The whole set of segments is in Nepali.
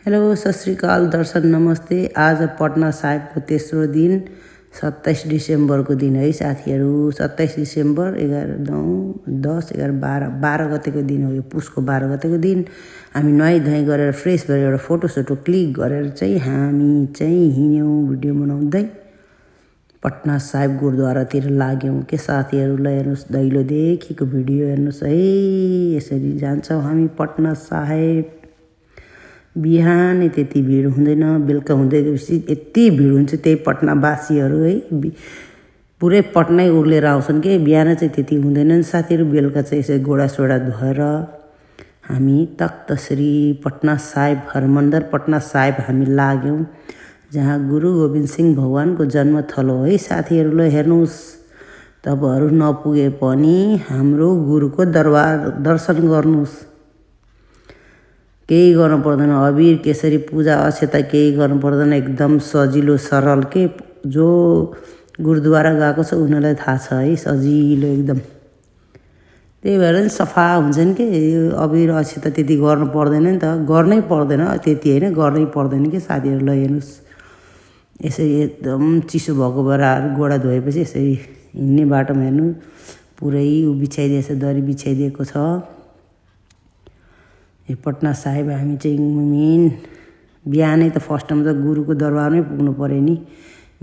हेलो सत श्री अकाल दर्शक नमस्ते। आज पटना साहिबको तेस्रो दिन 27 डिसेम्बरको दिन है साथीहरू। 27 डिसेम्बर 11, 9, 10, 11, 12 गतेको दिन हो। यो पुसको 12 गतेको दिन हामी नुहाइ धुवाइ गरेर फ्रेस भएर एउटा फोटोसोटो क्लिक गरेर चाहिँ हामी चाहिँ हिँड्यौँ भिडियो बनाउँदै पटना साहिब गुरुद्वारातिर लाग्यौँ के साथीहरूलाई। हेर्नुहोस् दैलोदेखिको भिडियो हेर्नुहोस् है। यसरी जान्छौँ हामी पटना साहिब। बिहानै त्यति भिड हुँदैन, बेलुका हुँदै गएपछि यति भिड हुन्छ। त्यही पटनावासीहरू है पुरै पटनै उर्लेर आउँछन् कि बिहान चाहिँ त्यति हुँदैनन् साथीहरू। बेलुका चाहिँ यसै गोडासोडा धोएर हामी तख्त श्री पटना साहिब हरमन्दर पटना साहिब हामी लाग्यौँ, जहाँ गुरु गोविन्द सिंह भगवानको जन्मथलो है साथीहरूलाई। हेर्नुहोस् तपाईँहरू नपुगे पनि हाम्रो गुरुको दरबार दर्शन गर्नुहोस्। केही गर्नु पर्दैन, अबिर केसरी पूजा अक्षता केही गर्नु पर्दैन, एकदम सजिलो सरल के। जो गुरुद्वारा गएको छ उनीहरूलाई थाहा छ है, सजिलो एकदम। त्यही भएर नि सफा हुन्छन् कि यो अबिर अक्षता त्यति गर्नु पर्दैन नि त, गर्नै पर्दैन त्यति होइन, गर्नै पर्दैन कि साथीहरूलाई। हेर्नुहोस् यसरी एकदम चिसो भएको बेलाहरू गोडा धोएपछि यसरी हिँड्ने बाटोमा हेर्नु पुरै बिछाइदिएछ, दरी बिछाइदिएको छ। यो पटना साहिब हामी चाहिँ मेन बिहानै त फर्स्टमा त गुरुको दरबारमै पुग्नु पऱ्यो नि।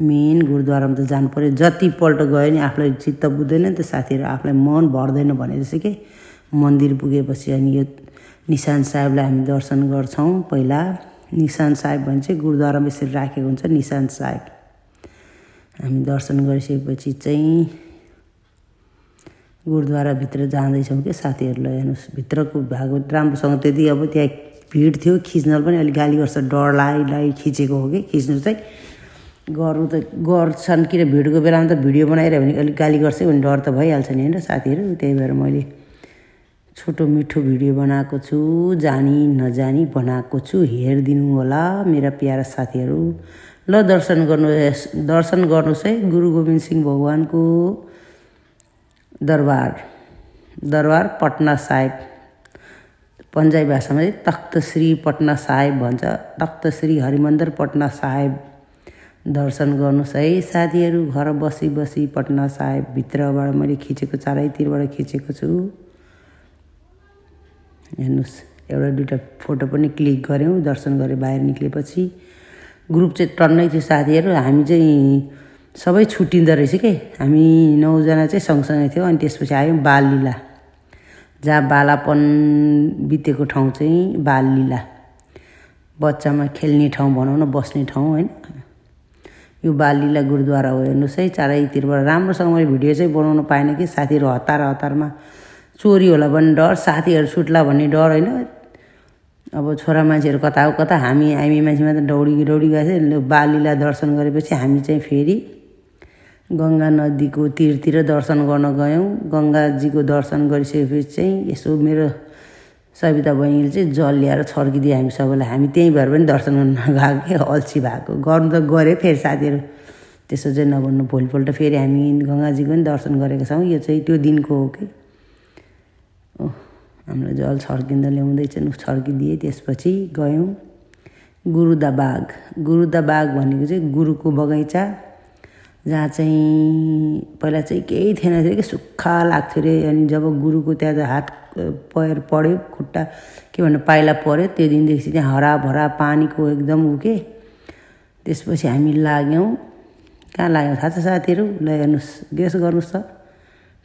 मेन गुरुद्वारामा त जानु पऱ्यो। जतिपल्ट गयो नि आफूलाई चित्त बुझ्दैन नि त साथीहरू, आफूलाई मन भर्दैन भने जस्तो कि मन्दिर पुगेपछि। अनि यो निशान साहिबलाई हामी दर्शन गर्छौँ। पहिला निशान साहिब भने चाहिँ गुरुद्वारामा यसरी राखेको हुन्छ निशान साहिब। हामी दर्शन गरिसकेपछि चाहिँ गुरुद्वाराभित्र जाँदैछौँ कि साथीहरूलाई। हेर्नुहोस् भित्रको भाग राम्रोसँग त्यति अब त्यहाँ भिड थियो, खिच्न पनि अलिक गाली गर्छ, डर लागि खिचेको हो कि। खिच्नु चाहिँ गर्नु त गर्छन् कि भिडको बेलामा त भिडियो बनाइरह्यो भने अलिक गाली गर्छ भने डर त भइहाल्छ नि होइन साथीहरू। त्यही भएर मैले छोटो मिठो भिडियो बनाएको छु, जानी नजानी बनाएको छु, हेरिदिनु होला मेरा प्यारा साथीहरू। ल दर्शन गर्नुहोस् है गुरु गोविन्द सिंह भगवानको दरबार पटना साहिब। पन्जाबी भाषामा चाहिँ तख्त श्री पटना साहिब भन्छ। तख्त श्री हरिमन्दर पटना साहिब दर्शन गर्नुहोस् है साथीहरू। घर बसी बसी पटना साहिब भित्रबाट मैले खिचेको, चारैतिरबाट खिचेको छु। हेर्नुहोस् एउटा दुइटा फोटो पनि क्लिक गऱ्यौँ दर्शन गरे बाहिर निक्लेपछि। ग्रुप चाहिँ टन्नै थियो साथीहरू। हामी चाहिँ सबै छुट्टिँदो रहेछ कि, हामी 9 जना चाहिँ सँगसँगै थियो। अनि त्यसपछि आयौँ बाललीला, जहाँ बालापन बितेको ठाउँ चाहिँ बाललीला, बच्चामा खेल्ने ठाउँ भनौँ न, बस्ने ठाउँ होइन। यो बाललीला गुरुद्वारा हो। हेर्नुहोस् है चारैतिरबाट राम्रोसँग मैले भिडियो चाहिँ बनाउन पाएन कि साथीहरू। हतारमा चोरी होला भन्ने डर, साथीहरू छुट्ला भन्ने डर होइन। अब छोरा मान्छेहरू कता हो कता, हामी मान्छेमा त दौडी गएको थियो। बाललीला दर्शन गरेपछि हामी चाहिँ फेरि गङ्गा नदीको तीरतिर दर्शन गर्न गयौँ। गङ्गाजीको दर्शन गरिसकेपछि चाहिँ यसो मेरो सविता बहिनीले चाहिँ जल ल्याएर छर्किदियो हामी सबैलाई। हामी त्यहीँ भएर पनि दर्शन गर्न नगएको कि अल्छी भएको। गर्नु त गऱ्यो फेरि साथीहरू, त्यसो चाहिँ नभन्नु। भोलिपल्ट फेरि हामी गङ्गाजीको पनि दर्शन गरेका छौँ। यो चाहिँ त्यो दिनको हो कि। हामीलाई जल छर्किँदा ल्याउँदैछन्, छर्किदिए। त्यसपछि गयौँ गुरुदा बाग भनेको चाहिँ गुरुको बगैँचा, जहाँ चाहिँ पहिला चाहिँ केही थिएन थियो कि सुक्खा लाग्थ्यो अरे। अनि जब गुरुको त्यहाँ हात पैर पऱ्यो, खुट्टा के भन्नु पाइला पऱ्यो, त्यो दिनदेखि त्यहाँ हराभरा पानीको एकदम के। त्यसपछि हामी लाग्यौँ, कहाँ लाग्यौँ थाहा छ साथीहरू? ल हेर्नुहोस्, गेस गर्नुहोस् त।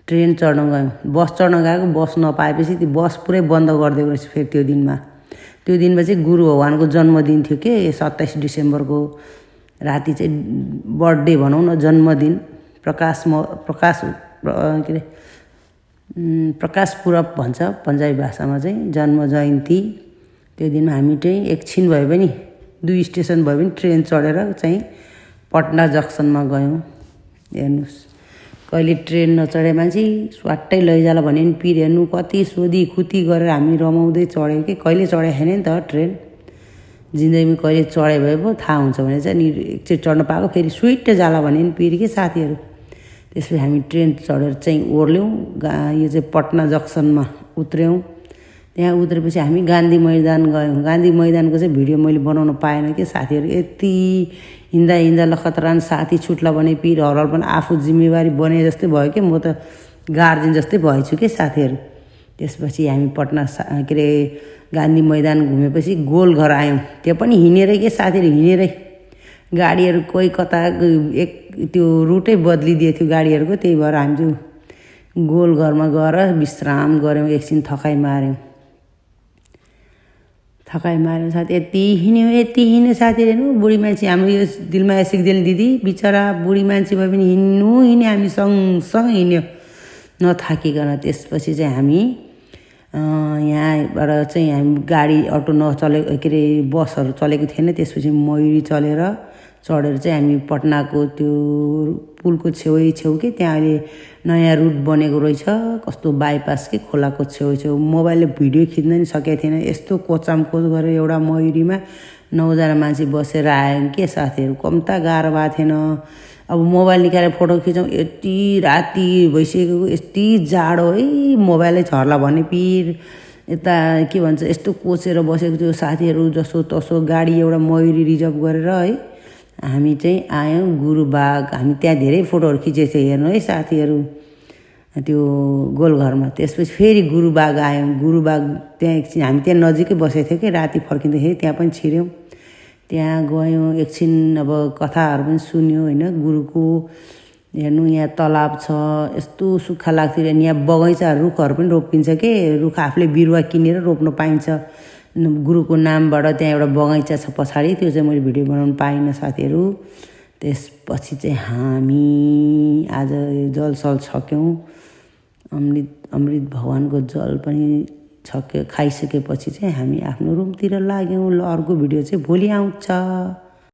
ट्रेन चढ्न गयौँ। बस चढ्न गएको, बस नपाएपछि त्यो बस पुरै बन्द गरिदिएको रहेछ फेरि त्यो दिनमा। त्यो दिनमा चाहिँ गुरु भगवानको जन्मदिन थियो कि 27 डिसेम्बरको राति चाहिँ बर्थडे भनौँ न, जन्मदिन। प्रकाश पुरब भन्छ पन्जाबी भाषामा चाहिँ, जन्म जयन्ती। त्यो दिनमा हामी चाहिँ एकछिन भए पनि 2 स्टेसन भए पनि ट्रेन चढेर चाहिँ पटना जक्सनमा गयौँ। हेर्नुहोस् कहिले ट्रेन नचढे मान्छे स्वाट्टै लैजाला भने पनि पिर। हेर्नु कति सोधी खुती गरेर हामी रमाउँदै चढ्यौँ कि। कहिले चढेको छैन नि त ट्रेन जिन्दगीमा, कहिले चढे भए पो थाहा हुन्छ भने चाहिँ। अनि एकचोटि चढ्न पाएको फेरि स्विट जाला भने पनि पिर कि साथीहरू। त्यसपछि हामी ट्रेन चढेर चाहिँ ओर्ल्यौँ। यो चाहिँ पटना जक्सनमा उत्र्यौँ। त्यहाँ उत्रेपछि हामी गान्धी मैदान गयौँ। गान्धी मैदानको चाहिँ भिडियो मैले बनाउन पाएन कि साथीहरू यति हिँड्दा हिँड्दा लखतरान साथी छुट्ला भने पिर हरहर पनि आफू जिम्मेवारी बने जस्तै भयो कि म त गार्जियन जस्तै भएछु कि साथीहरू। त्यसपछि हामी पटना के अरे गान्धी मैदान घुमेपछि गोलघर आयौँ। त्यो पनि हिँडेरै के साथीहरू, हिँडेरै। गाडीहरू कोही कता एक त्यो रुटै बदलिदिएको थियो गाडीहरूको, त्यही भएर हामी चाहिँ गोलघरमा गएर विश्राम गऱ्यौँ, एकछिन थकाइ माऱ्यौँ साथी। यति हिँड्यो साथीहरू। बुढी मान्छे हाम्रो यो दिलमाया सिक्देल दिदी बिचरा बुढी मान्छे भए पनि हिँड्यो, हामी सँगसँगै हिँड्यो नथाकिकन। त्यसपछि चाहिँ हामी यहाँबाट चाहिँ हामी गाडी अटो नचलेको के अरे बसहरू चलेको थिएन। त्यसपछि मयुरी चढेर चाहिँ हामी पटनाको त्यो पुलको छेउ कि त्यहाँ अहिले नयाँ रुट बनेको रहेछ, कस्तो बाइपास कि खोलाको छेउ। मोबाइलले भिडियो खिच्न नि सकेको थिएन, यस्तो कोचामकोच गरेर एउटा मयुरीमा 9 जना मान्छे बसेर आयौँ के साथीहरू। कम्ता गाह्रो भएको थिएन। अब मोबाइल निकालेर फोटो खिचौँ, यति राति भइसकेको, यति जाडो है, मोबाइलै झर्ला भन्ने पिर। यता के भन्छ यस्तो कोचेर बसेको थियो साथीहरू, जसो तसो गाडी एउटा मयुरी रिजर्भ गरेर है हामी चाहिँ आयौँ गुरुबाग। हामी त्यहाँ धेरै फोटोहरू खिचेको थियो, हेर्नु है साथीहरू, त्यो गोलघरमा। त्यसपछि फेरि गुरुबाग आयौँ। गुरुबाग त्यहाँ एकछिन हामी त्यहाँ नजिकै बसेको थियो कि, राति फर्किँदाखेरि त्यहाँ पनि छिर्यौँ। त्यहाँ गयौँ एकछिन, अब कथाहरू पनि सुन्यो होइन गुरुको। हेर्नु यहाँ तलाब छ, यस्तो सुक्खा लाग्थ्यो। यहाँ बगैँचा रुखहरू पनि रोपिन्छ के, रुख आफूले बिरुवा किनेर रोप्न पाइन्छ गुरुको नामबाट। त्यहाँ एउटा बगैँचा छ पछाडि, त्यो चाहिँ मैले भिडियो बनाउनु पाइनँ साथीहरू। त्यसपछि चाहिँ हामी आज जलसल छक्यौँ। अमृत भगवानको जल पनि खाइसकेपछि चाहिँ हामी आफ्नो रुमतिर लाग्यौँ। ल अर्को भिडियो चाहिँ भोलि आउँछ।